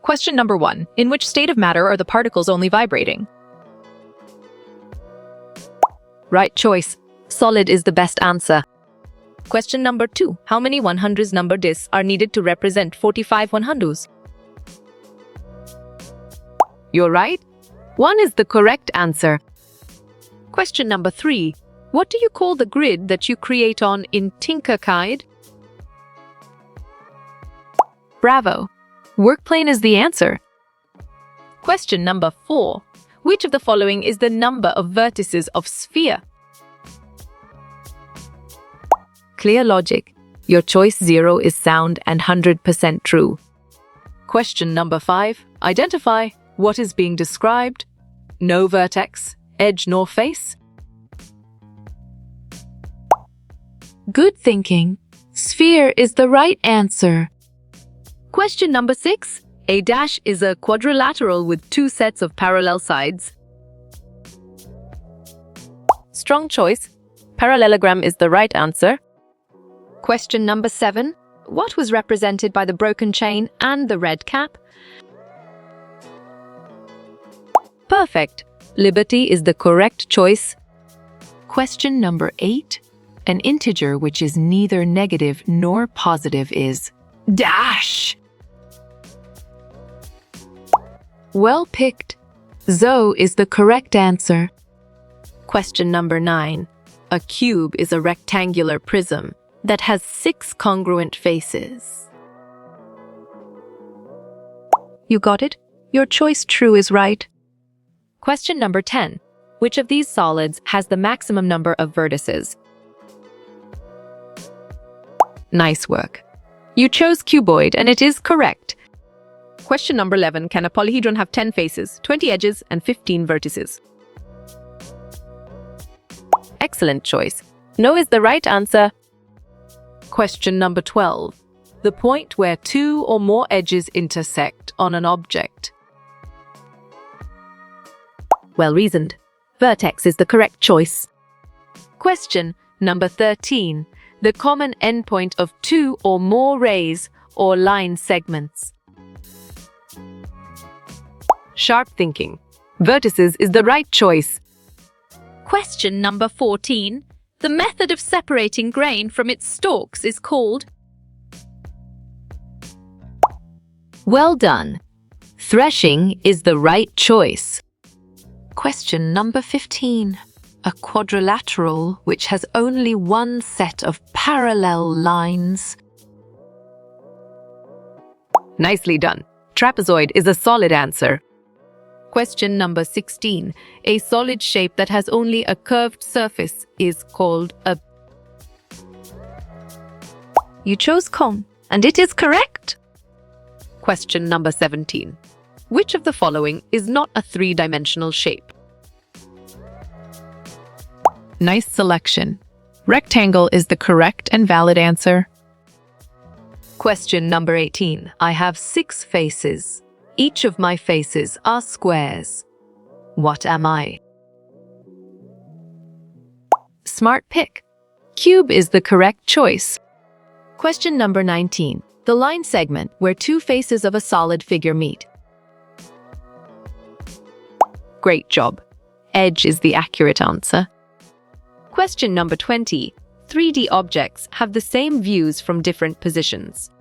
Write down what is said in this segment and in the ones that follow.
Question number 1. In which state of matter are the particles only vibrating? Right choice. Solid is the best answer. Question number 2. How many 100s number discs are needed to represent 45 100s? You're right. 1 is the correct answer. Question number 3. What do you call the grid that you create on in Tinkercad? Bravo. Workplane is the answer. Question number 4. Which of the following is the number of vertices of sphere? Clear logic. Your choice 0 is sound and 100% true. Question number 5. Identify what is being described. No vertex, edge nor face. Good thinking. Sphere is the right answer. Question number 6. A dash is a quadrilateral with 2 sets of parallel sides. Strong choice. Parallelogram is the right answer. Question number 7. What was represented by the broken chain and the red cap? Perfect. Liberty is the correct choice. Question number 8. An integer which is neither negative nor positive is dash. Well picked. Zo is the correct answer. Question number 9. A cube is a rectangular prism that has 6 congruent faces. You got it? Your choice true is right. Question number 10. Which of these solids has the maximum number of vertices? Nice work. You chose cuboid and it is correct. Question number 11. Can a polyhedron have 10 faces, 20 edges, and 15 vertices? Excellent choice. No is the right answer. Question number 12. The point where 2 or more edges intersect on an object. Well reasoned. Vertex is the correct choice. Question number 13. The common endpoint of 2 or more rays or line segments. Sharp thinking. Vertices is the right choice. Question number 14. The method of separating grain from its stalks is called? Well done. Threshing is the right choice. Question number 15. A quadrilateral which has only one set of parallel lines. Nicely done. Trapezoid is a solid answer. Question number 16. A solid shape that has only a curved surface is called a... You chose cone, and it is correct. Question number 17. Which of the following is not a 3-dimensional shape? Nice selection. Rectangle is the correct and valid answer. Question number 18. I have 6 faces. Each of my faces are squares. What am I? Smart pick. Cube is the correct choice. Question number 19. The line segment where 2 faces of a solid figure meet. Great job. Edge is the accurate answer. Question number 20. 3D objects have the same views from different positions.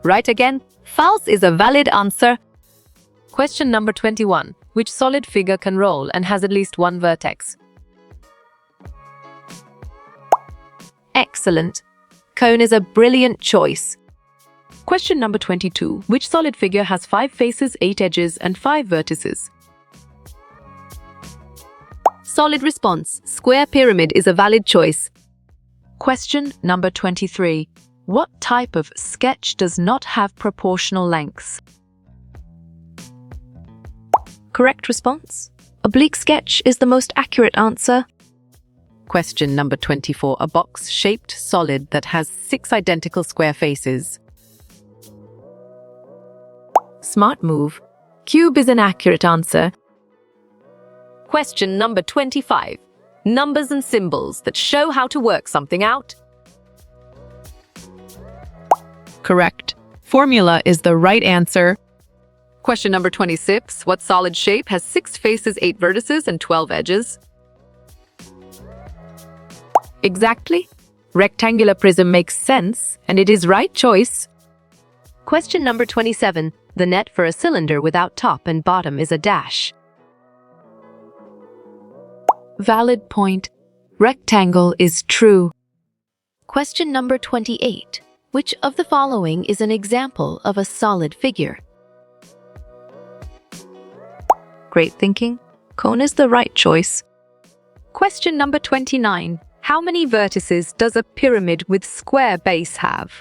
Right again. False is a valid answer. Question number 21. Which solid figure can roll and has at least one vertex? Excellent. Cone is a brilliant choice. Question number 22. Which solid figure has 5 faces, 8 edges, and 5 vertices? Solid response. Square pyramid is a valid choice. Question number 23. What type of sketch does not have proportional lengths? Correct response. Oblique sketch is the most accurate answer. Question number 24. A box-shaped solid that has 6 identical square faces. Smart move. Cube is an accurate answer. Question number 25. Numbers and symbols that show how to work something out. Correct. Formula is the right answer. Question number 26. What solid shape has 6 faces, 8 vertices, and 12 edges? Exactly. Rectangular prism makes sense, and it is right choice. Question number 27. The net for a cylinder without top and bottom is a dash. Valid point. Rectangle is true. Question number 28. Which of the following is an example of a solid figure? Great thinking. Cone is the right choice. Question number 29. How many vertices does a pyramid with square base have?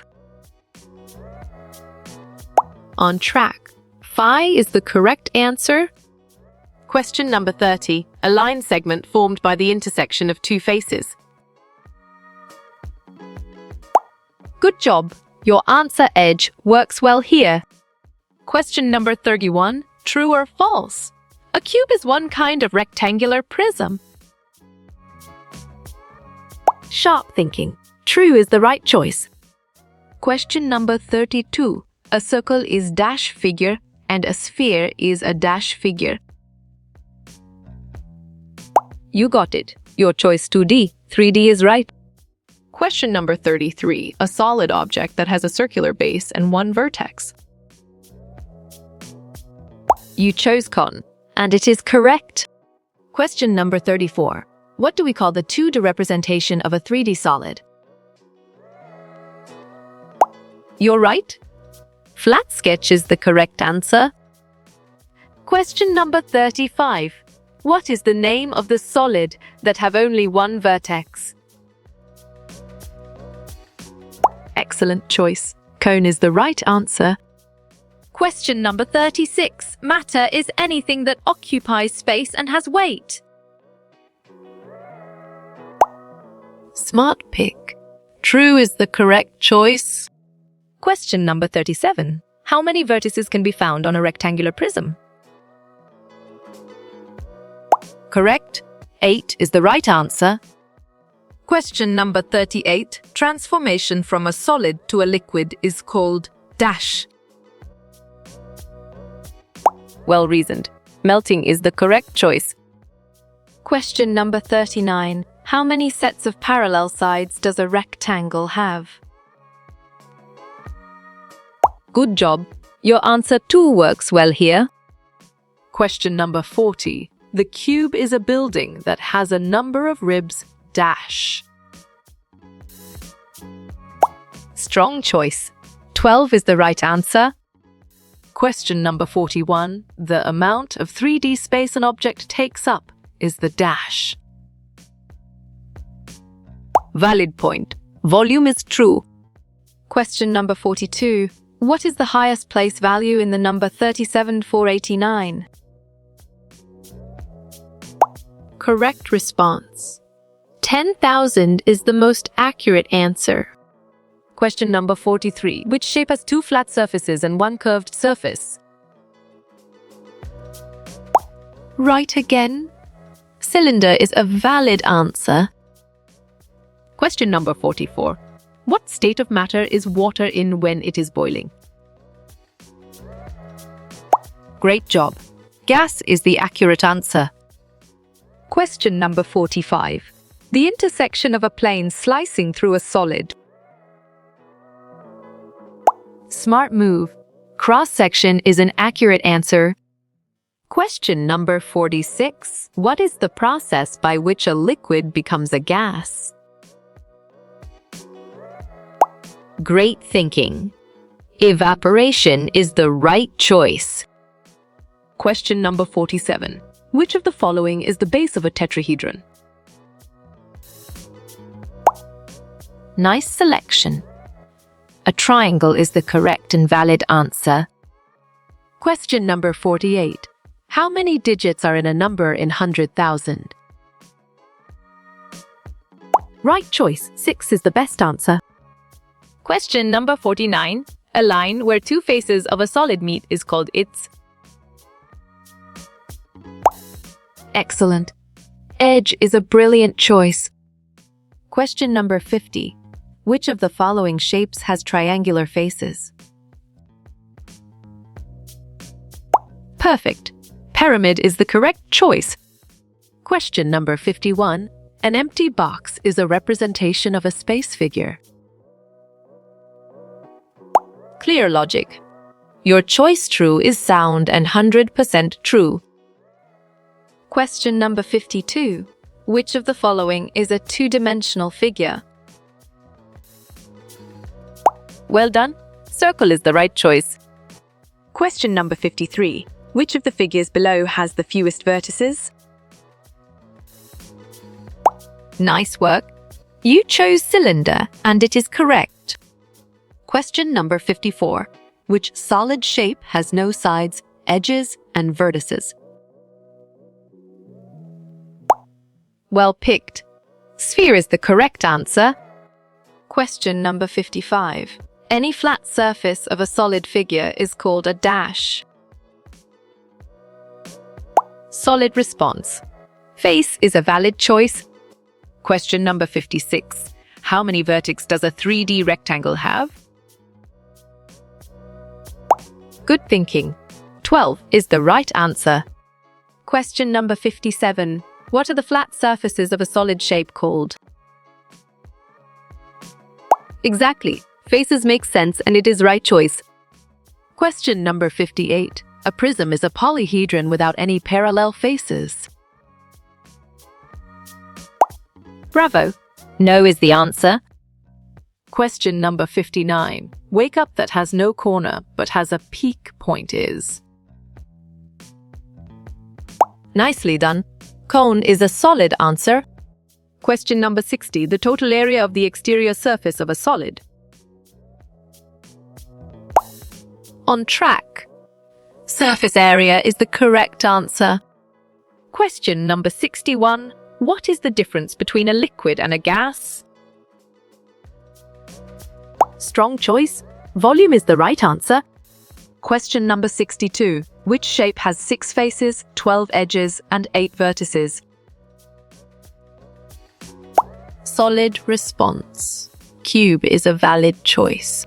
On track. Phi is the correct answer. Question number 30. A line segment formed by the intersection of two faces. Good job. Your answer edge works well here. Question number 31. True or false? A cube is one kind of rectangular prism. Sharp thinking. True is the right choice. Question number 32. A circle is dash figure and a sphere is a dash figure. You got it. Your choice 2D. 3D is right. Question number 33. A solid object that has a circular base and one vertex. You chose cone, and it is correct. Question number 34. What do we call the 2D representation of a 3D solid? You're right. Flat sketch is the correct answer. Question number 35. What is the name of the solid that have only one vertex? Excellent choice. Cone is the right answer. Question number 36. Matter is anything that occupies space and has weight. Smart pick. True is the correct choice. Question number 37. How many vertices can be found on a rectangular prism? Correct. 8 is the right answer. Question number 38. Transformation from a solid to a liquid is called dash. Well reasoned. Melting is the correct choice. Question number 39. How many sets of parallel sides does a rectangle have? Good job. Your answer 2 works well here. Question number 40. The cube is a building that has a number of ribs dash. Strong choice. 12 is the right answer. Question number 41. The amount of 3D space an object takes up is the dash. Valid point. Volume is true. Question number 42. What is the highest place value in the number 37,489? Correct response. 10,000 is the most accurate answer. Question number 43. Which shape has 2 flat surfaces and 1 curved surface? Right again. Cylinder is a valid answer. Question number 44. What state of matter is water in when it is boiling? Great job. Gas is the accurate answer. Question number 45. The intersection of a plane slicing through a solid. Smart move. Cross-section is an accurate answer. Question number 46. What is the process by which a liquid becomes a gas? Great thinking. Evaporation is the right choice. Question number 47. Which of the following is the base of a tetrahedron? Nice selection. A triangle is the correct and valid answer. Question number 48. How many digits are in a number in 100,000? Right choice. 6 is the best answer. Question number 49. A line where 2 faces of a solid meet is called its. Excellent. Edge is a brilliant choice. Question number 50. Which of the following shapes has triangular faces? Perfect. Pyramid is the correct choice. Question number 51. An empty box is a representation of a space figure. Clear logic. Your choice true is sound and 100% true. Question number 52. Which of the following is a two-dimensional figure? Well done. Circle is the right choice. Question number 53. Which of the figures below has the fewest vertices? Nice work. You chose cylinder, and it is correct. Question number 54. Which solid shape has no sides, edges, and vertices? Well picked. Sphere is the correct answer. Question number 55. Any flat surface of a solid figure is called a dash. Solid response. Face is a valid choice. Question number 56. How many vertices does a 3D rectangle have? Good thinking. 12 is the right answer. Question number 57. What are the flat surfaces of a solid shape called? Exactly. Faces make sense and it is right choice. Question number 58. A prism is a polyhedron without any parallel faces. Bravo. No is the answer. Question number 59. Wake up that has no corner but has a peak point is. Nicely done. Cone is a solid answer. Question number 60. The total area of the exterior surface of a solid. On track. Surface area is the correct answer. Question number 61. What is the difference between a liquid and a gas? Strong choice. Volume is the right answer. Question number 62. Which shape has 6 faces, 12 edges, and 8 vertices? Solid response. Cube is a valid choice.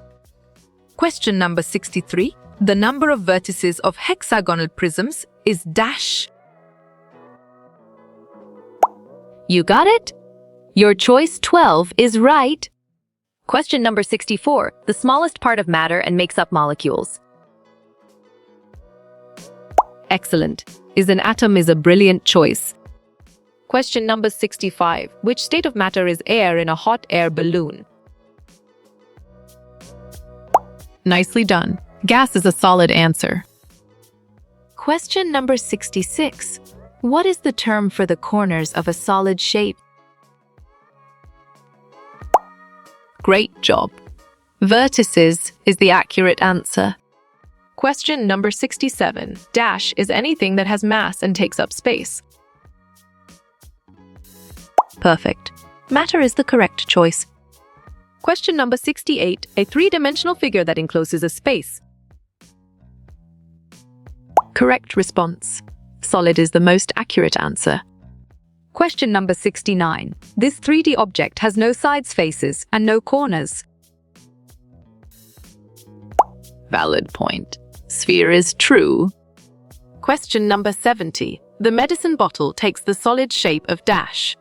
Question number 63. The number of vertices of hexagonal prisms is dash. You got it? Your choice 12 is right. Question number 64. The smallest part of matter and makes up molecules. Excellent. An atom is a brilliant choice. Question number 65. Which state of matter is air in a hot air balloon? Nicely done. Gas is a solid answer. Question number 66. What is the term for the corners of a solid shape? Great job. Vertices is the accurate answer. Question number 67. Dash is anything that has mass and takes up space. Perfect. Matter is the correct choice. Question number 68. A three-dimensional figure that encloses a space. Correct response. Solid is the most accurate answer. Question number 69. This 3D object has no sides faces and no corners. Valid point. Sphere is true. Question number 70. The medicine bottle takes the solid shape of dash.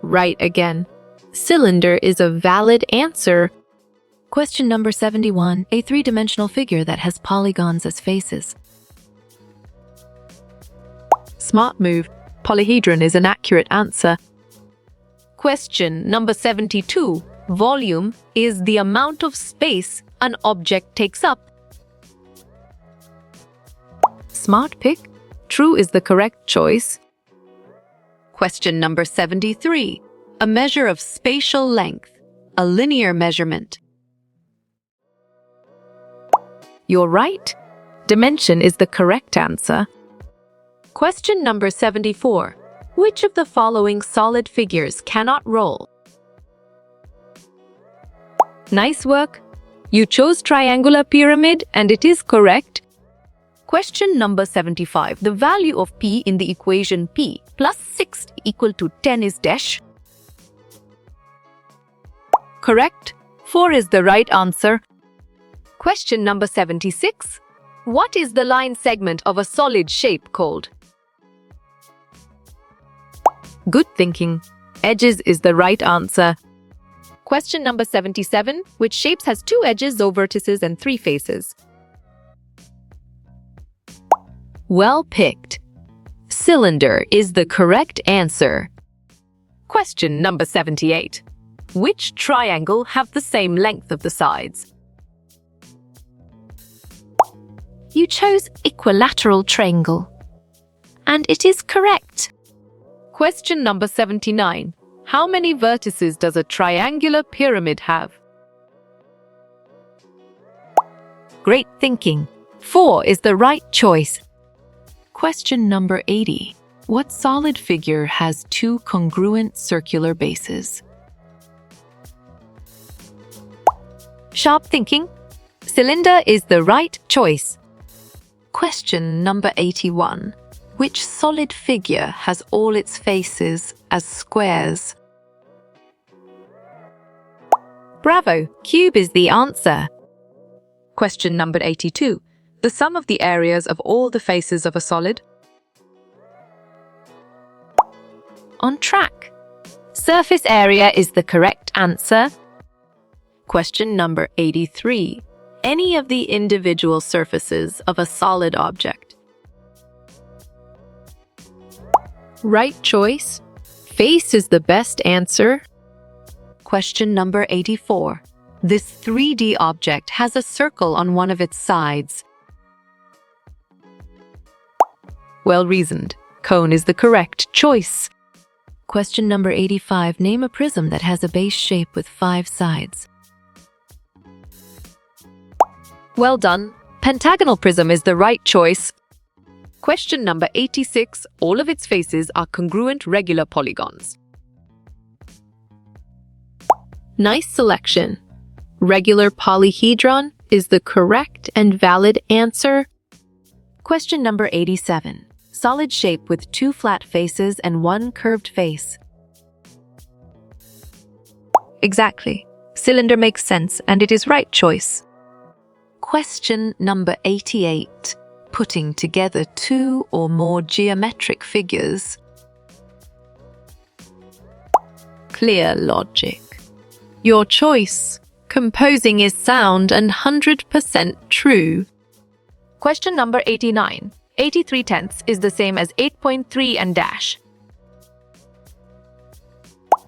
Right again. Cylinder is a valid answer. Question number 71. A three-dimensional figure that has polygons as faces. Smart move. Polyhedron is an accurate answer. Question number 72. Volume is the amount of space an object takes up. Smart pick. True is the correct choice. Question number 73. A measure of spatial length. A linear measurement. You're right. Dimension is the correct answer. Question number 74. Which of the following solid figures cannot roll? Nice work. You chose triangular pyramid and it is correct. Question number 75. The value of p in the equation p plus 6 equal to 10 is dash. Correct. 4 is the right answer. Question number 76. What is the line segment of a solid shape called? Good thinking. Edges is the right answer. Question number 77. Which shapes has 2 edges, 0 vertices, and 3 faces? Well picked. Cylinder is the correct answer. Question number 78. Which triangle have the same length of the sides? You chose equilateral triangle. And it is correct. Question number 79. How many vertices does a triangular pyramid have? Great thinking. 4 is the right choice. Question number 80. What solid figure has 2 congruent circular bases? Sharp thinking. Cylinder is the right choice. Question number 81. Which solid figure has all its faces as squares? Bravo! Cube is the answer. Question number 82. The sum of the areas of all the faces of a solid? On track. Surface area is the correct answer. Question number 83. Any of the individual surfaces of a solid object. Right choice. Face is the best answer. Question number 84. This 3D object has a circle on one of its sides. Well reasoned. Cone is the correct choice. Question number 85. Name a prism that has a base shape with 5 sides. Well done. Pentagonal prism is the right choice. Question number 86. All of its faces are congruent regular polygons. Nice selection. Regular polyhedron is the correct and valid answer. Question number 87. Solid shape with 2 flat faces and 1 curved face. Exactly. Cylinder makes sense and it is right choice. Question number 88. Putting together 2 or more geometric figures. Clear logic. Your choice. Composing is sound and 100% true. Question number 89. 83/10 is the same as 8.3 and dash.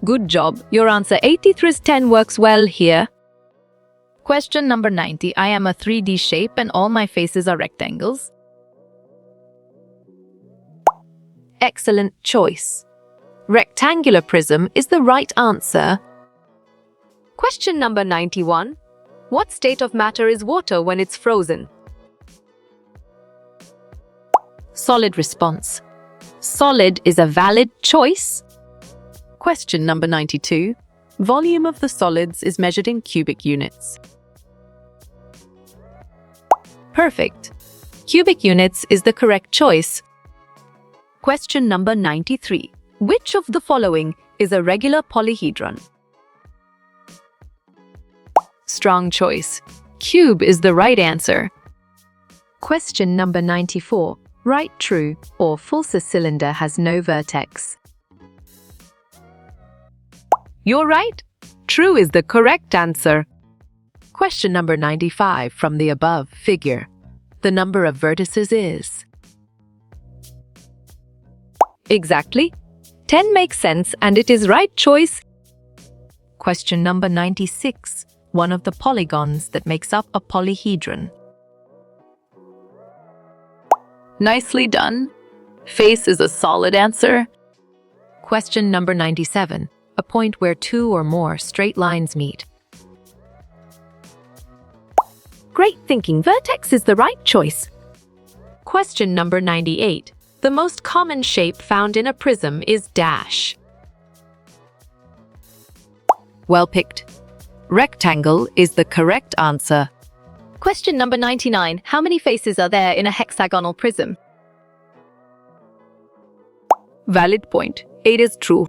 Good job. Your answer 83/10 works well here. Question number 90. I am a 3D shape and all my faces are rectangles. Excellent choice. Rectangular prism is the right answer. Question number 91. What state of matter is water when it's frozen? Solid response. Solid is a valid choice. Question number 92. Volume of the solids is measured in cubic units. Perfect. Cubic units is the correct choice. Question number 93. Which of the following is a regular polyhedron? Strong choice. Cube is the right answer. Question number 94. Right true or false, a cylinder has no vertex. You're right. True is the correct answer. Question number 95. From the above figure, the number of vertices is? Exactly. 10 makes sense and it is right choice. Question number 96. One of the polygons that makes up a polyhedron. Nicely done. Face is a solid answer. Question number 97. A point where 2 or more straight lines meet. Great thinking. Vertex is the right choice. Question number 98. The most common shape found in a prism is dash. Well picked. Rectangle is the correct answer. Question number 99. How many faces are there in a hexagonal prism? Valid point. It is true.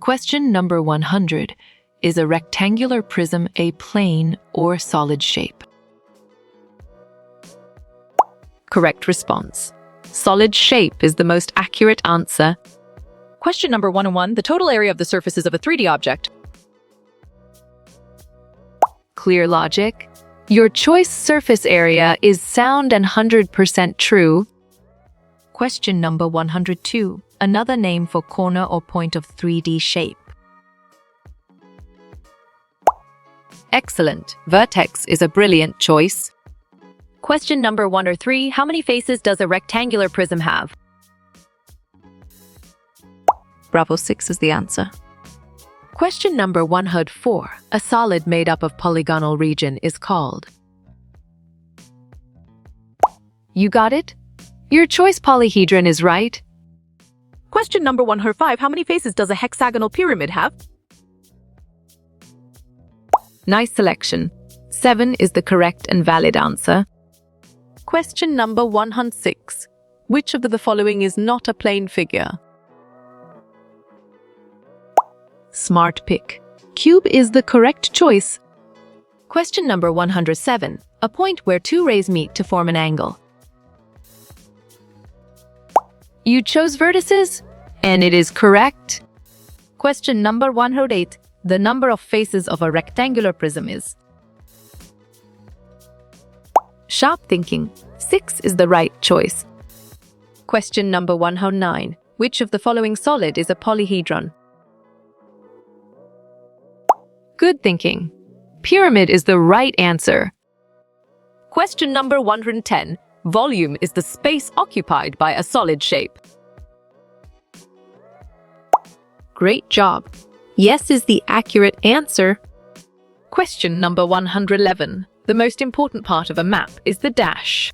Question number 100. Is a rectangular prism a plane or solid shape? correct response. Solid shape is the most accurate answer. Question number 101. The total area of the surfaces of a 3D object. Clear logic. Your choice surface area is sound and 100% true. Question number 102. Another name for corner or point of 3D shape. Excellent. Vertex is a brilliant choice. Question number 103. How many faces does a rectangular prism have? Bravo, 6 is the answer. Question number 104. A solid made up of polygonal region is called. You got it? Your choice polyhedron is right. Question number 105. How many faces does a hexagonal pyramid have? Nice selection. 7 is the correct and valid answer. Question number 106. Which of the following is not a plane figure? Smart pick. Cube is the correct choice. Question number 107. A point where two rays meet to form an angle. You chose vertices, and it is correct. Question number 108. The number of faces of a rectangular prism is. Sharp thinking. 6 is the right choice. Question number 109. Which of the following solid is a polyhedron? Good thinking. Pyramid is the right answer. Question number 110. Volume is the space occupied by a solid shape. Great job. Yes is the accurate answer. Question number 111. The most important part of a map is the dash.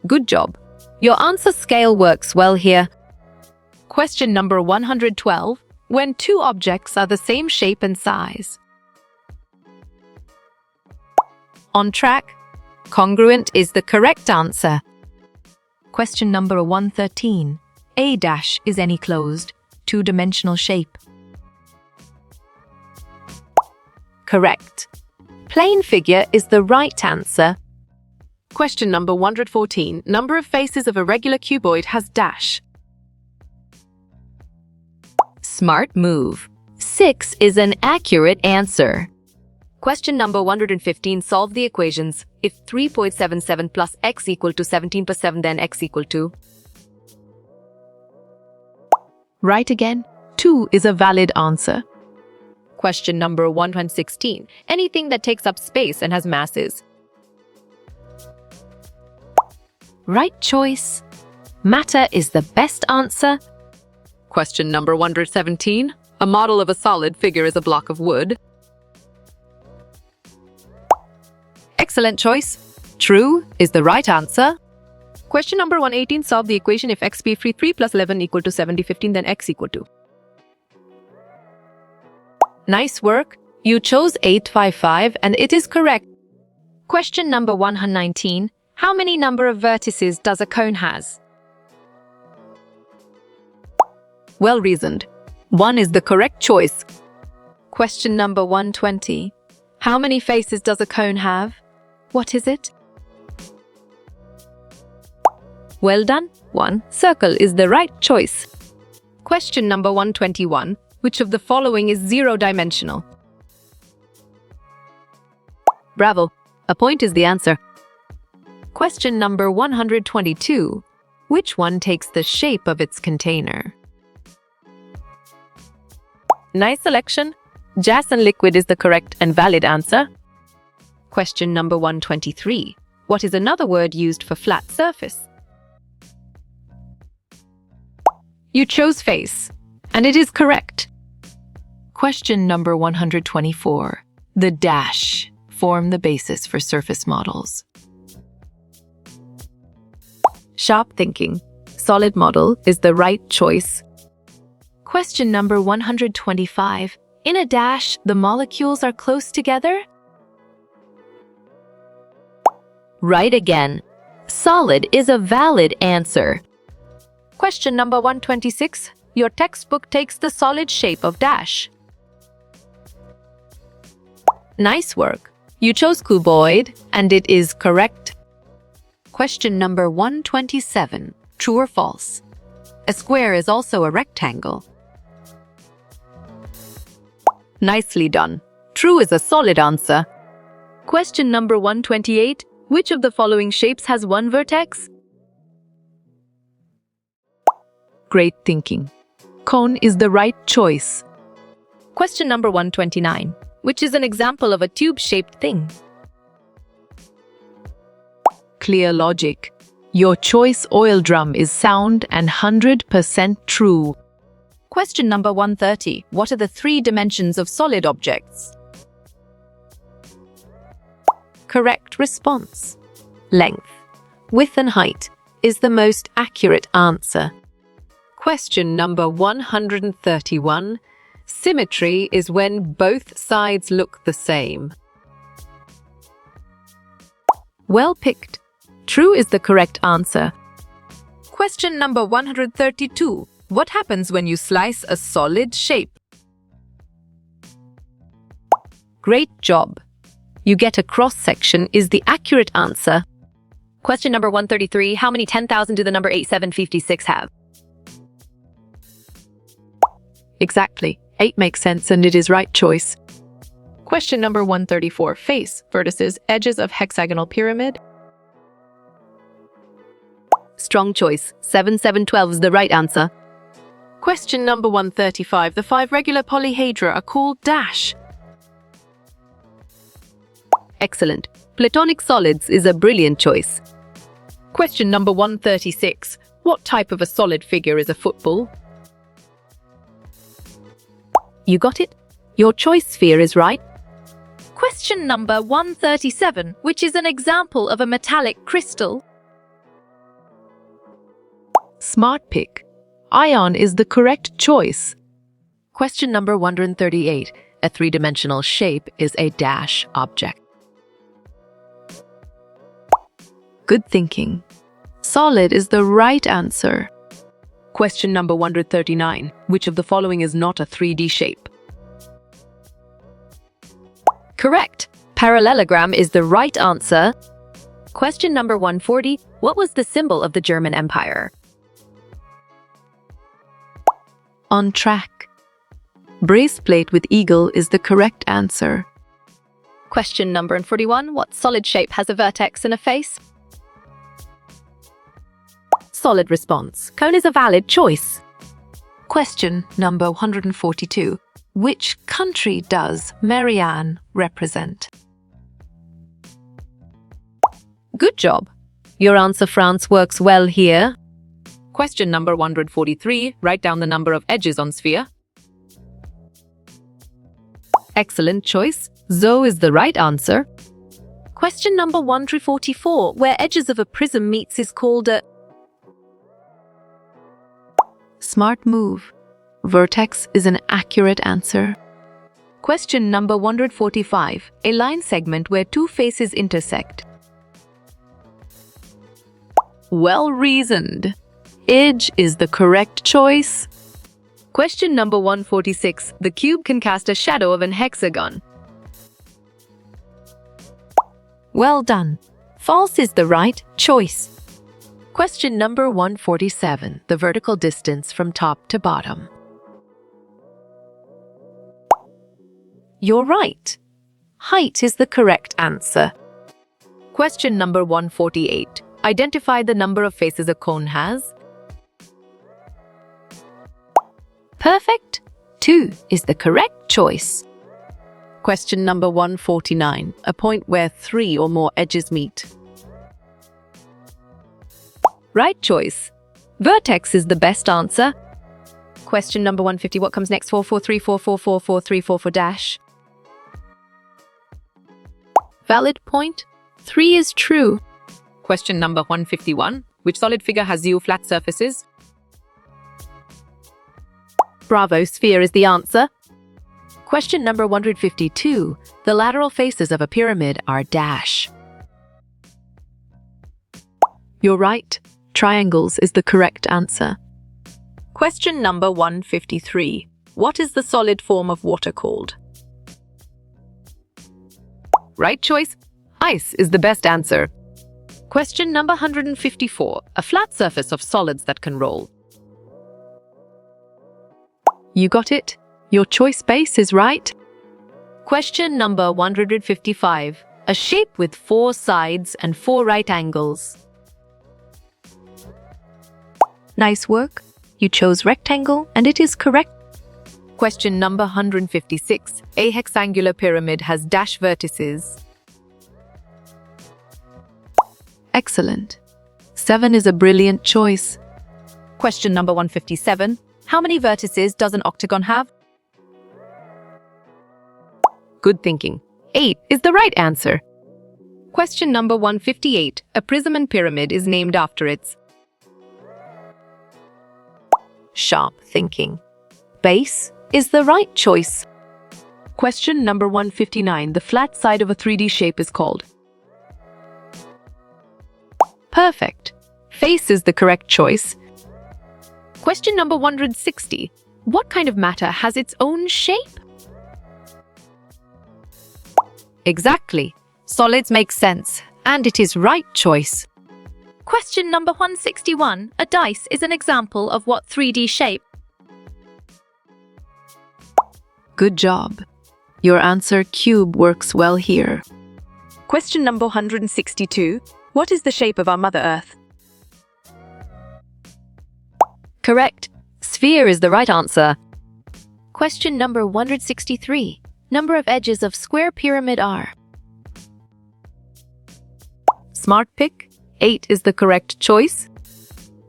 Good job. Your answer scale works well here. Question number 112. When two objects are the same shape and size. On track. Congruent is the correct answer. Question number 113. A dash is any closed, two-dimensional shape. Correct. Plane figure is the right answer. Question number 114. Number of faces of a regular cuboid has dash. Smart move. 6 is an accurate answer. Question number 115. Solve the equations. If 3.77 plus x equal to 17 plus 7, then x equal to. Right again. 2 is a valid answer. Question number 116. Anything that takes up space and has masses. Right choice. Matter is the best answer. Question number 117. A model of a solid figure is a block of wood. Excellent choice. True is the right answer. Question number 118. Solve the equation if x be 3 plus 11 equal to 70, 15, then x equal to. Nice work. You chose 855 and it is correct. Question number 119. How many number of vertices does a cone has? Well reasoned. 1 is the correct choice. Question number 120. How many faces does a cone have? What is it? Well done. 1. Circle is the right choice. Question number 121. Which of the following is zero-dimensional? Bravo. A point is the answer. Question number 122. Which one takes the shape of its container? Nice selection. Gas and liquid is the correct and valid answer. Question number 123. What is another word used for flat surface? You chose face, and it is correct. Question number 124. The dash form the basis for surface models. Sharp thinking. Solid model is the right choice. Question number 125. In a dash, the molecules are close together? Right again. Solid is a valid answer. Question number 126. Your textbook takes the solid shape of dash. Nice work. You chose cuboid, and it is correct. Question number 127. True or false? A square is also a rectangle. Nicely done. True is a solid answer. Question number 128. Which of the following shapes has one vertex? Great thinking. Cone is the right choice. Question number 129. Which is an example of a tube-shaped thing? Clear logic. Your choice oil drum is sound and 100% true. Question number 130. What are the three dimensions of solid objects? Correct response. Length, width and height is the most accurate answer. Question number 131. Symmetry is when both sides look the same. Well picked. True is the correct answer. Question number 132. What happens when you slice a solid shape? Great job. You get a cross-section is the accurate answer. Question number 133. How many 10,000 do the number 8756 have? Exactly. 8 makes sense and it is right choice. Question number 134. Face, vertices, edges of hexagonal pyramid. Strong choice. 7712 is the right answer. Question number 135. The 5 regular polyhedra are called dash. Excellent. Platonic solids is a brilliant choice. Question number 136. What type of a solid figure is a football? You got it? Your choice sphere is right. Question number 137. Which is an example of a metallic crystal? Smart pick. Ion is the correct choice. Question number 138. A three-dimensional shape is a dash object. Good thinking. Solid is the right answer. Question number 139. Which of the following is not a 3D shape? Correct. Parallelogram is the right answer. Question number 140. What was the symbol of the German Empire? On track. Braceplate with eagle is the correct answer. Question number 41. What solid shape has a vertex and a face? Solid response. Cone is a valid choice. Question number 142. Which country does Marianne represent? Good job. Your answer, France, works well here. Question number 143. Write down the number of edges on sphere. Excellent choice. Zo is the right answer. Question number 144. Where edges of a prism meets is called a... Smart move. Vertex is an accurate answer. Question number 145. A line segment where two faces intersect. Well reasoned. Edge is the correct choice. Question number 146. The cube can cast a shadow of an hexagon. Well done. False is the right choice. Question number 147. The vertical distance from top to bottom. You're right. Height is the correct answer. Question number 148. Identify the number of faces a cone has. Perfect. 2 is the correct choice. Question number 149. A point where 3 or more edges meet. Right choice. Vertex is the best answer. Question number 150. What comes next? 4, 4, 3, 4, 4, 4, 4, 3, 4, 4 dash. Valid point. 3 is true. Question number 151. Which solid figure has 0 flat surfaces? Bravo, sphere is the answer. Question number 152. The lateral faces of a pyramid are dash. You're right. Triangles is the correct answer. Question number 153. What is the solid form of water called? Right choice. Ice is the best answer. Question number 154. A flat surface of solids that can roll. You got it. Your choice base is right. Question number 155. A shape with 4 sides and 4 right angles. Nice work. You chose rectangle, and it is correct. Question number 156. A hexangular pyramid has dash vertices. Excellent. 7 is a brilliant choice. Question number 157. How many vertices does an octagon have? Good thinking. 8 is the right answer. Question number 158. A prism and pyramid is named after its Sharp thinking. Base is the right choice. Question number 159. The flat side of a 3D shape is called. Perfect. Face is the correct choice. Question number 160. What kind of matter has its own shape? Exactly. Solids make sense, and it is right choice. Question number 161. A dice is an example of what 3D shape? Good job. Your answer cube works well here. Question number 162. What is the shape of our Mother Earth? Correct. Sphere is the right answer. Question number 163. Number of edges of square pyramid are? Smart pick. 8 is the correct choice.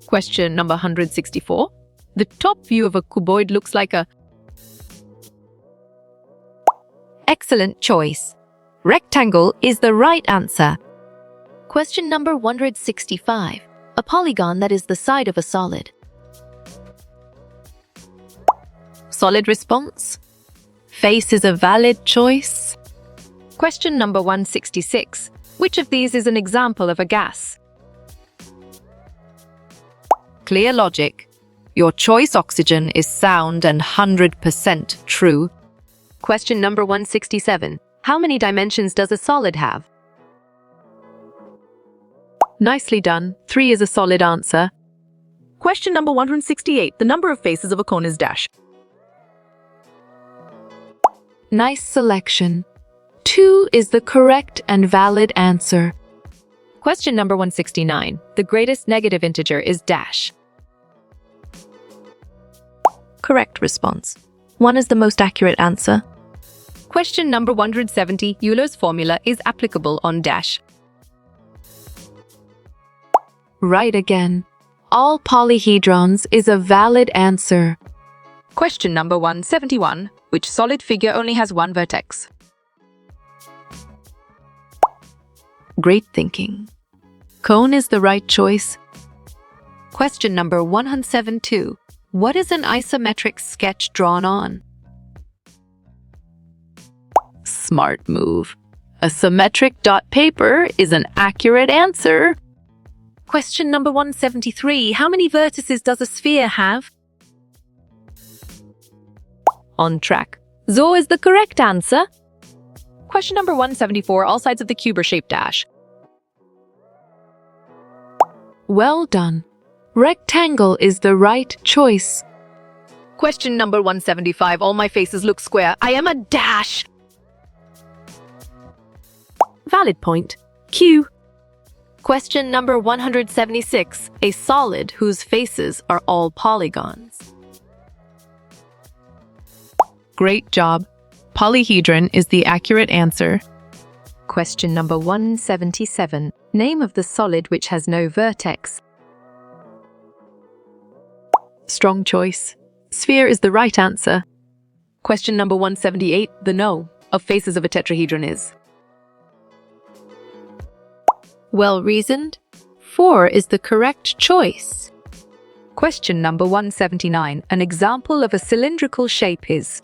Question number 164. The top view of a cuboid looks like a Excellent choice. Rectangle is the right answer. Question number 165. A polygon that is the side of a solid. Solid response. Face is a valid choice. Question number 166. Which of these is an example of a gas? Clear logic. Your choice oxygen is sound and 100% true. Question number 167. How many dimensions does a solid have? Nicely done. 3 is a solid answer. Question number 168. The number of faces of a cone is dash. Nice selection. 2 is the correct and valid answer. Question number 169. The greatest negative integer is dash. Correct response. 1 is the most accurate answer. Question number 170. Euler's formula is applicable on dash. Right again. All polyhedrons is a valid answer. Question number 171. Which solid figure only has one vertex? Great thinking. Cone is the right choice. Question number 172. What is an isometric sketch drawn on? Smart move. A symmetric dot paper is an accurate answer. Question number 173. How many vertices does a sphere have? On track. Zo is the correct answer. Question number 174. All sides of the cube are shaped dash. Well done. Rectangle is the right choice. Question number 175. All my faces look square. I am a dash. Valid point. Q. Question number 176. A solid whose faces are all polygons. Great job. Polyhedron is the accurate answer. Question number 177. Name of the solid which has no vertex. Strong choice. Sphere is the right answer. Question number 178. The no of faces of a tetrahedron is. Well reasoned. 4 is the correct choice. Question number 179. An example of a cylindrical shape is.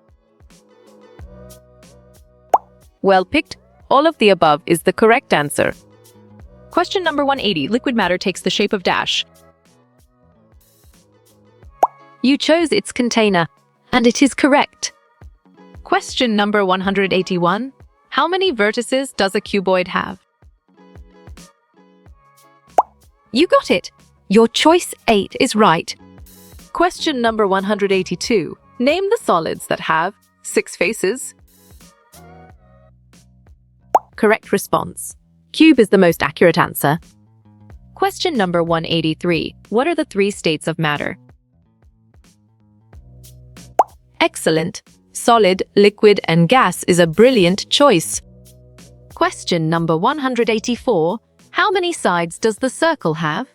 Well picked. All of the above is the correct answer. Question number 180. Liquid matter takes the shape of dash. You chose its container, and it is correct. Question number 181. How many vertices does a cuboid have? You got it! Your choice 8 is right. Question number 182. Name the solids that have 6 faces. Correct response. Cube is the most accurate answer. Question number 183. What are the 3 states of matter? Excellent. Solid, liquid, and gas is a brilliant choice. Question number 184. How many sides does the circle have?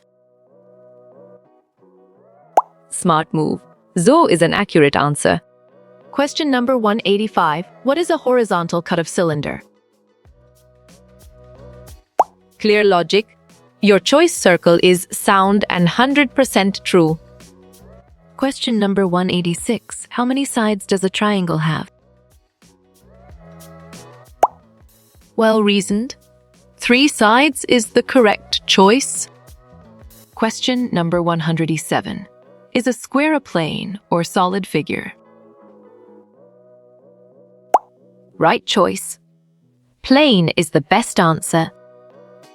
Smart move. Zo is an accurate answer. Question number 185. What is a horizontal cut of cylinder? Clear logic. Your choice circle is sound and 100% true. Question number 186. How many sides does a triangle have? Well reasoned. 3 sides is the correct choice. Question number 187. Is a square a plane or solid figure? Right choice. Plane is the best answer.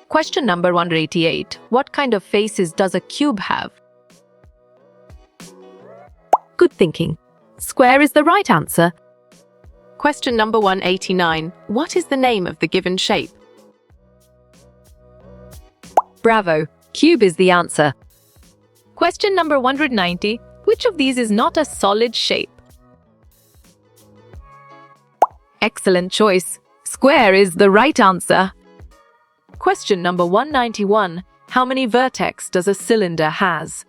Question number 188. What kind of faces does a cube have? Good thinking. Square is the right answer. Question number 189. What is the name of the given shape? Bravo. Cube is the answer. Question number 190. Which of these is not a solid shape? Excellent choice. Square is the right answer. Question number 191. How many vertex does a cylinder has?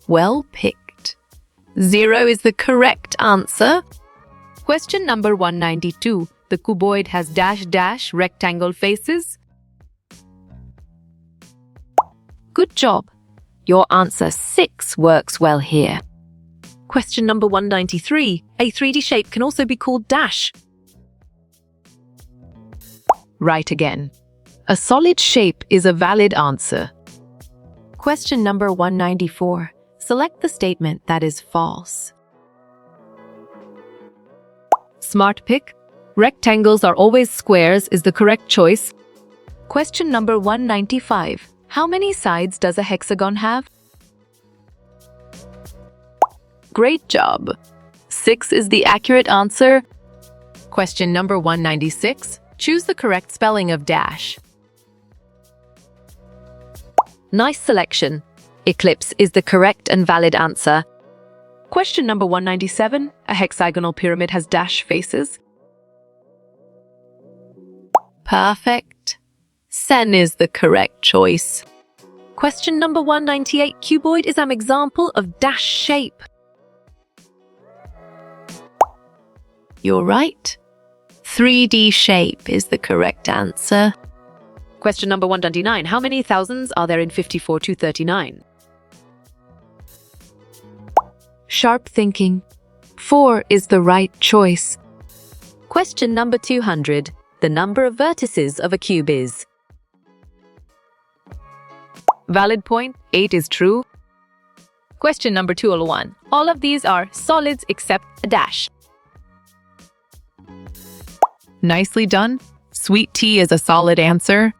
Well picked. 0 is the correct answer. Question number 192. The cuboid has dash rectangle faces. Good job. Your answer 6 works well here. Question number 193. A 3D shape can also be called dash. Right again. A solid shape is a valid answer. Question number 194. Select the statement that is false. Smart pick. Rectangles are always squares is the correct choice. Question number 195. How many sides does a hexagon have? Great job. 6 is the accurate answer. Question number 196. Choose the correct spelling of dash. Nice selection. Eclipse is the correct and valid answer. Question number 197. A hexagonal pyramid has dash faces. Perfect. Sen is the correct choice. Question number 198. Cuboid is an example of dash shape. You're right. 3D shape is the correct answer. Question number 199. How many thousands are there in 54 to 39? Sharp thinking. 4 is the right choice. Question number 200. The number of vertices of a cube is? Valid point. 8 is true. Question number 201. All of these are solids except a dash. Nicely done. Sweet tea is a solid answer.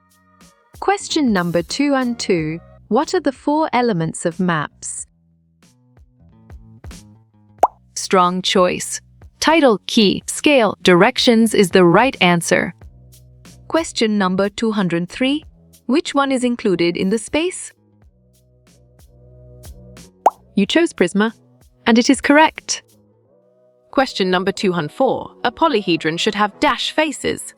Question number 212. What are the 4 elements of maps? Strong choice. Title, key, scale, directions is the right answer. Question number 203. Which one is included in the space? You chose Prisma, and it is correct. Question number 204. A polyhedron should have dash faces.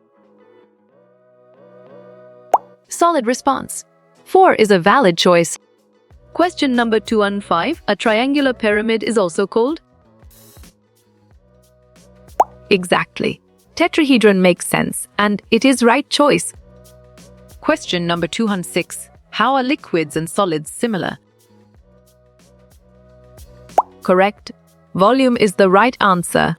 Solid response. 4 is a valid choice. Question number 215. A triangular pyramid is also called? Exactly. Tetrahedron makes sense, and it is right choice. Question number 206. How are liquids and solids similar? Correct. Volume is the right answer.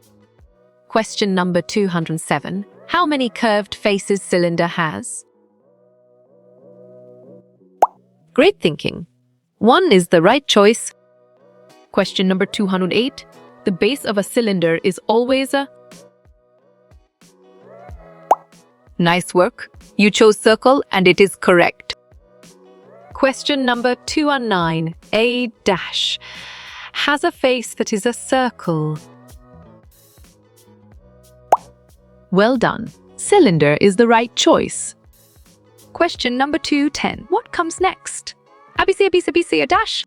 Question number 207. How many curved faces cylinder has? Great thinking. 1 is the right choice. Question number 208. The base of a cylinder is always a... Nice work. You chose circle and it is correct. Question number 219. A dash has a face that is a circle. Well done. Cylinder is the right choice. Question number 210. What comes next? ABC, a dash.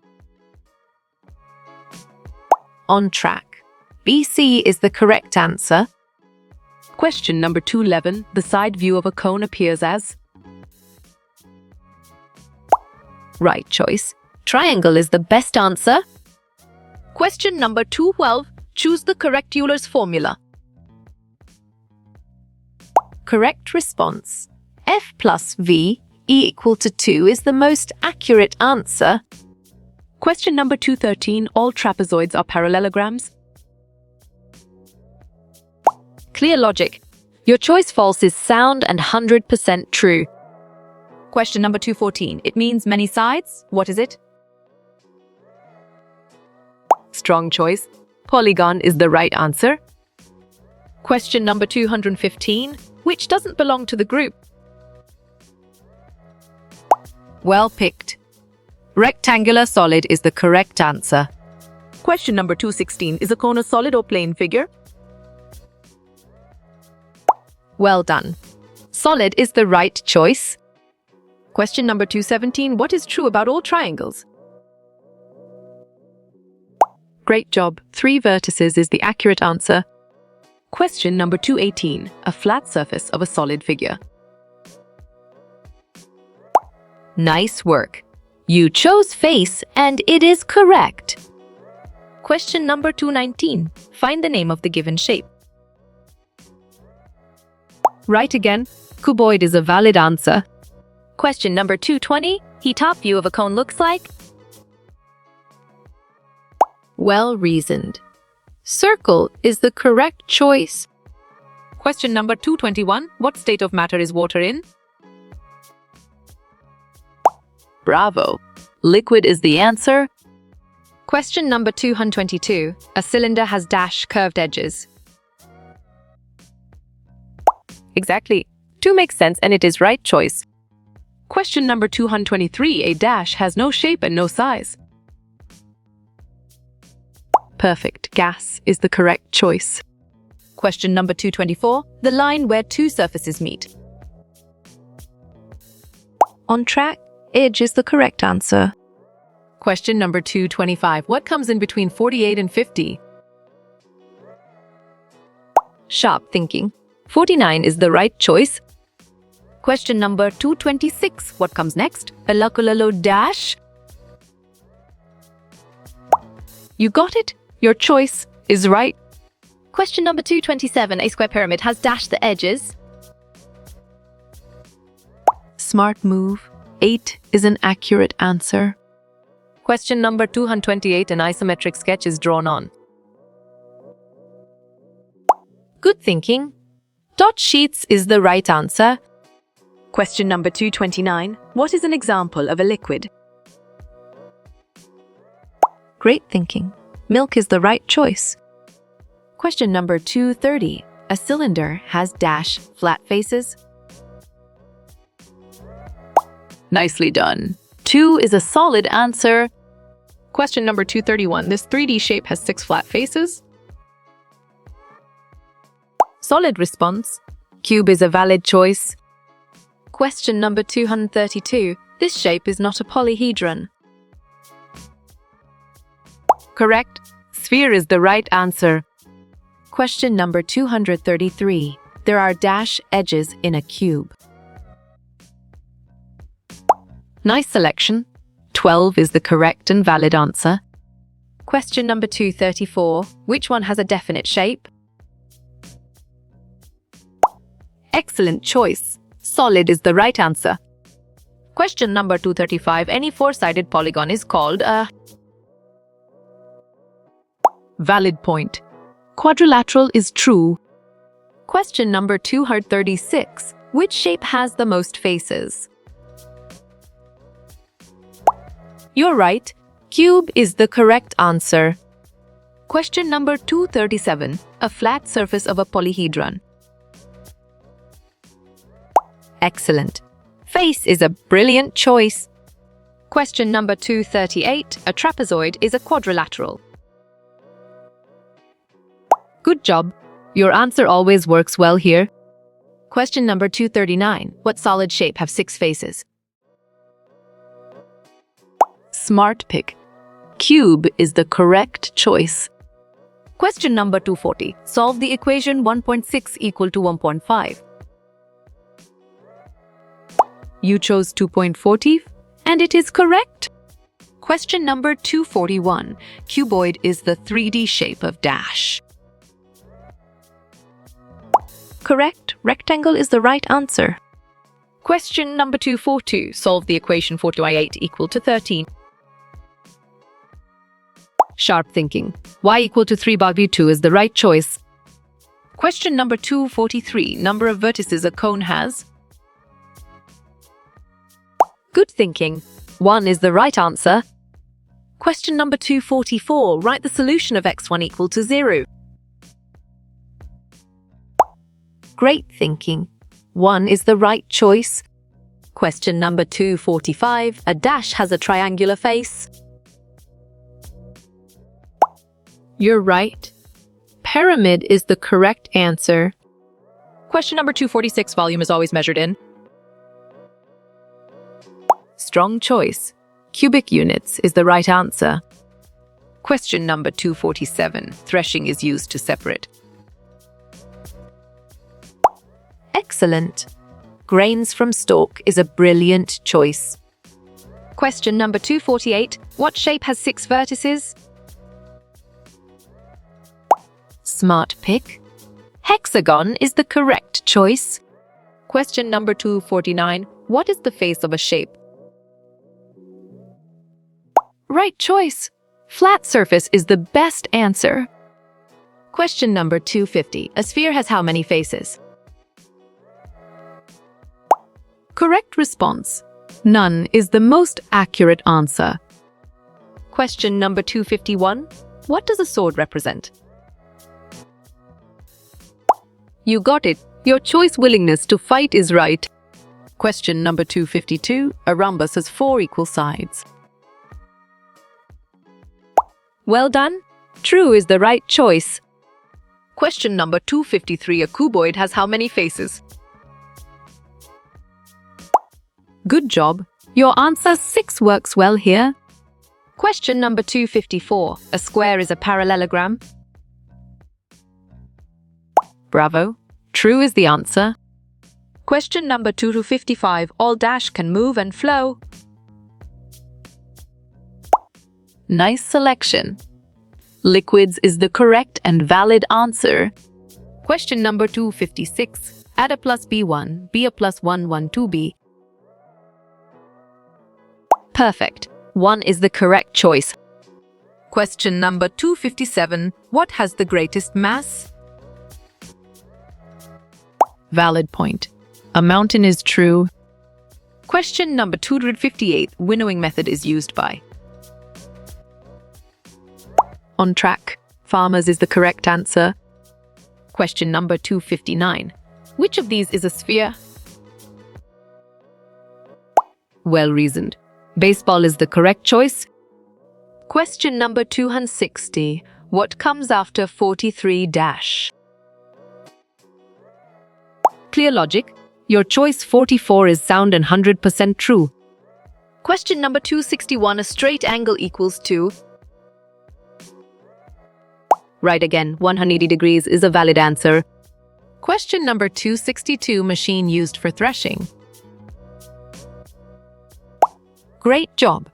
On track. BC is the correct answer. Question number 211. The side view of a cone appears as? Right choice. Triangle is the best answer. Question number 212. Choose the correct Euler's formula. Correct response. F plus V equal to 2 is the most accurate answer. Question number 213. All trapezoids are parallelograms. Clear logic. Your choice false is sound and 100% true. Question number 214. It means many sides. What is it? Strong choice. Polygon is the right answer. Question number 215. Which doesn't belong to the group? Well picked. Rectangular solid is the correct answer. Question number 216. Is a cone a solid or plane figure? Well done. Solid is the right choice. Question number 217. What is true about all triangles? Great job. 3 vertices is the accurate answer. Question number 218. A flat surface of a solid figure. Nice work. You chose face and it is correct. Question number 219. Find the name of the given shape. Right again. Cuboid is a valid answer. Question number 220. The top view of a cone looks like? Well reasoned. Circle is the correct choice. Question number 221. What state of matter is water in? Bravo. Liquid is the answer. Question number 222. A cylinder has dash curved edges. Exactly. 2 makes sense and it is right choice. Question number 223. A dash has no shape and no size. Perfect. Gas is the correct choice. Question number 224. The line where 2 surfaces meet. On track. Edge is the correct answer. Question number 225. What comes in between 48 and 50? Sharp thinking. 49 is the right choice. Question number 226. What comes next? A lakulalo dash. You got it. Your choice is right. Question number 227. A square pyramid has dashed the edges. Smart move. 8 is an accurate answer. Question number 228. An isometric sketch is drawn on. Good thinking. Dot sheets is the right answer. Question number 229. What is an example of a liquid? Great thinking. Milk is the right choice. Question number 230. A cylinder has dash flat faces. Nicely done. 2 is a solid answer. Question number 231. This 3D shape has 6 flat faces. Solid response. Cube is a valid choice. Question number 232. This shape is not a polyhedron. Correct. Sphere is the right answer. Question number 233. There are dash edges in a cube. Nice selection. 12 is the correct and valid answer. Question number 234. Which one has a definite shape? Excellent choice. Solid is the right answer. Question number 235. Any 4-sided polygon is called a valid point. Quadrilateral is true. Question number 236. Which shape has the most faces? You're right. Cube is the correct answer. Question number 237. A flat surface of a polyhedron. Excellent. Face is a brilliant choice. Question number 238. A trapezoid is a quadrilateral. Good job. Your answer always works well here. Question number 239. What solid shape have 6 faces? Smart pick. Cube is the correct choice. Question number 240. Solve the equation 1.6 equal to 1.5. You chose 2.40, and it is correct. Question number 241. Cuboid is the 3D shape of dash. Correct. Rectangle is the right answer. Question number 242. Solve the equation 4y8 equal to 13. Sharp thinking. Y equal to 3/2 is the right choice. Question number 243. Number of vertices a cone has. Good thinking. 1 is the right answer. Question number 244. Write the solution of x1 equal to 0. Great thinking. 1 is the right choice. Question number 245. A dash has a triangular face. You're right. Pyramid is the correct answer. Question number 246. Volume is always measured in. Strong choice. Cubic units is the right answer. Question number 247. Threshing is used to separate. Excellent. Grains from stalk is a brilliant choice. Question number 248. What shape has 6 vertices? Smart pick. Hexagon is the correct choice. Question number 249. What is the face of a shape? Right choice. Flat surface is the best answer. Question number 250. A sphere has how many faces? Correct response. None is the most accurate answer. Question number 251. What does a sword represent? You got it. Your choice willingness to fight is right. Question number 252. A rhombus has 4 equal sides. Well done. True is the right choice. Question number 253. A cuboid has how many faces? Good job. Your answer 6 works well here. Question number 254. A square is a parallelogram. Bravo. True is the answer. Question number 255. All dash can move and flow. Nice selection. Liquids is the correct and valid answer. Question number 256. Add a plus b1, b a plus 1, 1, 2b. Perfect. 1 is the correct choice. Question number 257. What has the greatest mass? Valid point. A mountain is true. Question number 258. Winnowing method is used by. On track. Farmers is the correct answer. Question number 259. Which of these is a sphere? Well reasoned. Baseball is the correct choice. Question number 260. What comes after 43 dash? Clear logic. Your choice 44 is sound and 100% true. Question number 261. A straight angle equals to. Right again. 180 degrees is a valid answer. Question number 262. Machine used for threshing. Great job.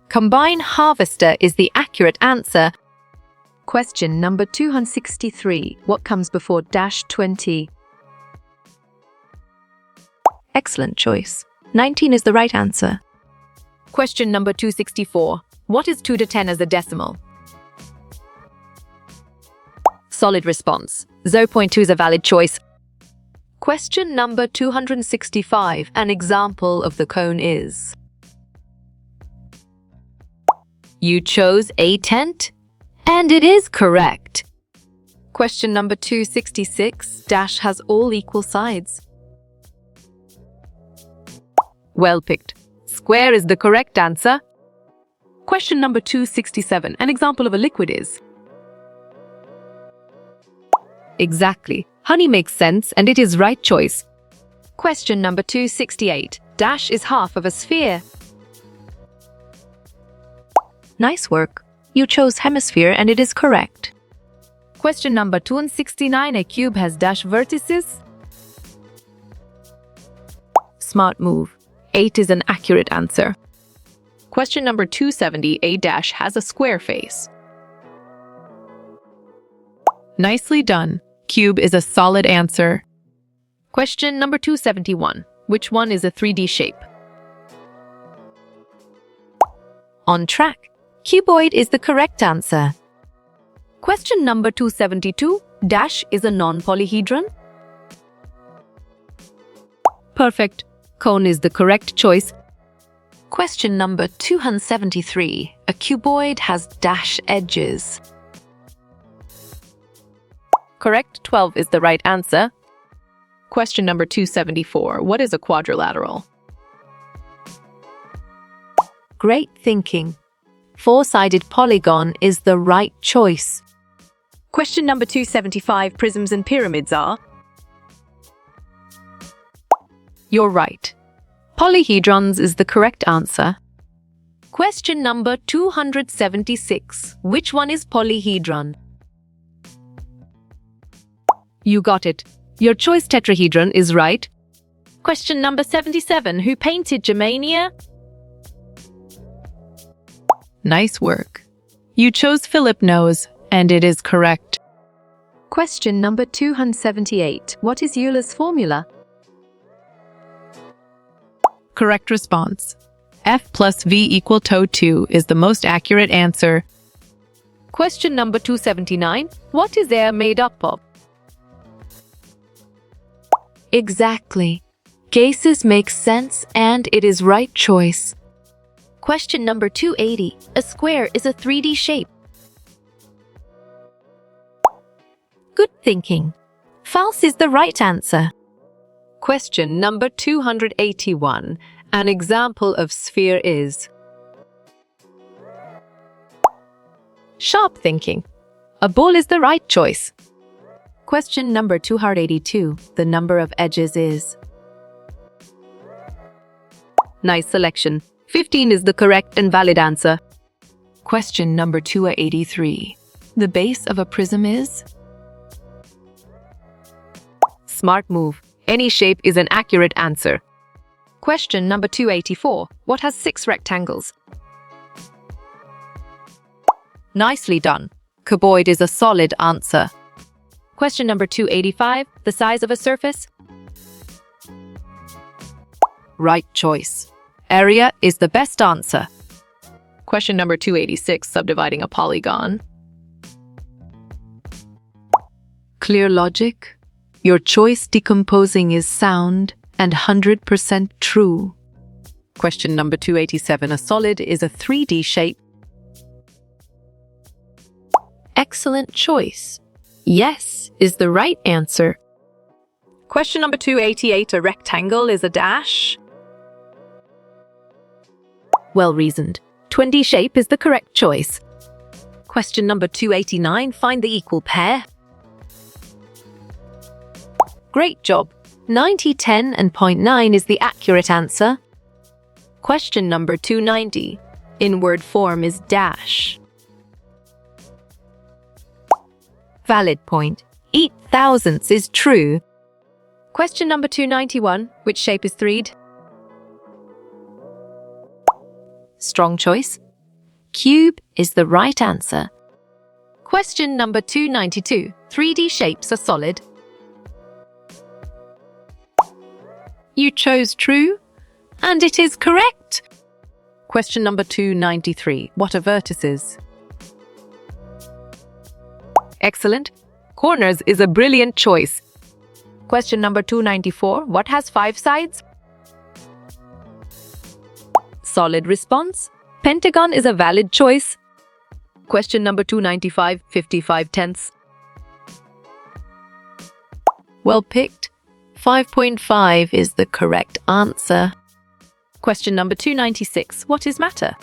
Combine harvester is the accurate answer. Question number 263. What comes before dash 20? Excellent choice. 19 is the right answer. Question number 264. What is 2 to 10 as a decimal? Solid response. 0.2 is a valid choice. Question number 265. An example of the cone is. You chose a tent, and it is correct. Question number 266. Dash has all equal sides. Well picked. Square is the correct answer. Question number 267. An example of a liquid is? Exactly. Honey makes sense and it is right choice. Question number 268. Dash is half of a sphere. Nice work. You chose hemisphere and it is correct. Question number 269. A cube has dash vertices. Smart move. 8 is an accurate answer. Question number 270. A dash has a square face. Nicely done. Cube is a solid answer. Question number 271. Which one is a 3D shape? On track. Cuboid is the correct answer. Question number 272. Dash is a non-polyhedron. Perfect. Cone is the correct choice. Question number 273. A cuboid has dash edges. Correct. 12 is the right answer. Question number 274. What is a quadrilateral? Great thinking. Four-sided polygon is the right choice. Question number 275. Prisms and pyramids are? You're right. Polyhedrons is the correct answer. Question number 276. Which one is polyhedron? You got it. Your choice tetrahedron is right. Question number 77. Who painted Germania? Nice work. You chose Philip Nose, and it is correct. Question number 278. What is Euler's formula? Correct response. F plus V equal to 2 is the most accurate answer. Question number 279. What is air made up of? Exactly. Gases make sense and it is right choice. Question number 280. A square is a 3D shape. Good thinking. False is the right answer. Question number 281. An example of sphere is? Sharp thinking. A ball is the right choice. Question number 282. The number of edges is? Nice selection. 15 is the correct and valid answer. Question number 283. The base of a prism is? Smart move. Any shape is an accurate answer. Question number 284. What has 6 rectangles? Nicely done. Cuboid is a solid answer. Question number 285. The size of a surface? Right choice. Area is the best answer. Question number 286. Subdividing a polygon. Clear logic. Your choice decomposing is sound and 100% true. Question number 287. A solid is a 3D shape. Excellent choice. Yes is the right answer. Question number 288. A rectangle is a dash. Well reasoned. 2D shape is the correct choice. Question number 289. Find the equal pair. Great job. 90, 10, and 0.9 is the accurate answer. Question number 290. In word form is dash. Valid point. 8 thousandths is true. Question number 291. Which shape is 3D? Strong choice. Cube is the right answer. Question number 292. 3D shapes are solid. You chose true, and it is correct. Question number 293. What are vertices? Excellent. Corners is a brilliant choice. Question number 294. What has 5 sides? Solid response. Pentagon is a valid choice. Question number 295. 55 tenths. Well picked. 5.5 is the correct answer. Question number 296. What is matter?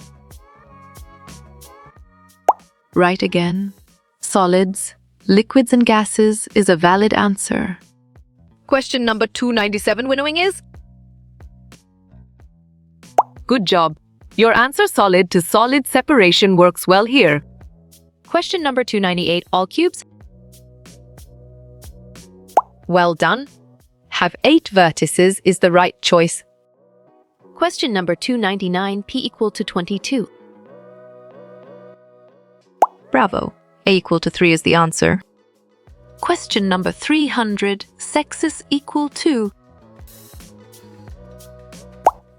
Right again. Solids, liquids and gases is a valid answer. Question number 297 winnowing is Good job. Your answer solid to solid separation works well here. Question number 298. All cubes? Well done. Have 8 vertices is the right choice. Question number 299. P equal to 22. Bravo. A equal to 3 is the answer. Question number 300. Sexes equal to.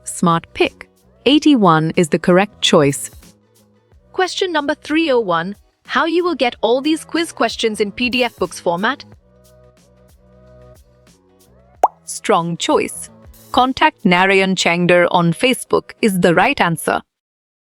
Smart pick. 81 is the correct choice. question number 301. How you will get all these quiz questions in PDF books format? Strong choice. Contact Narayan Changder on Facebook is the right answer.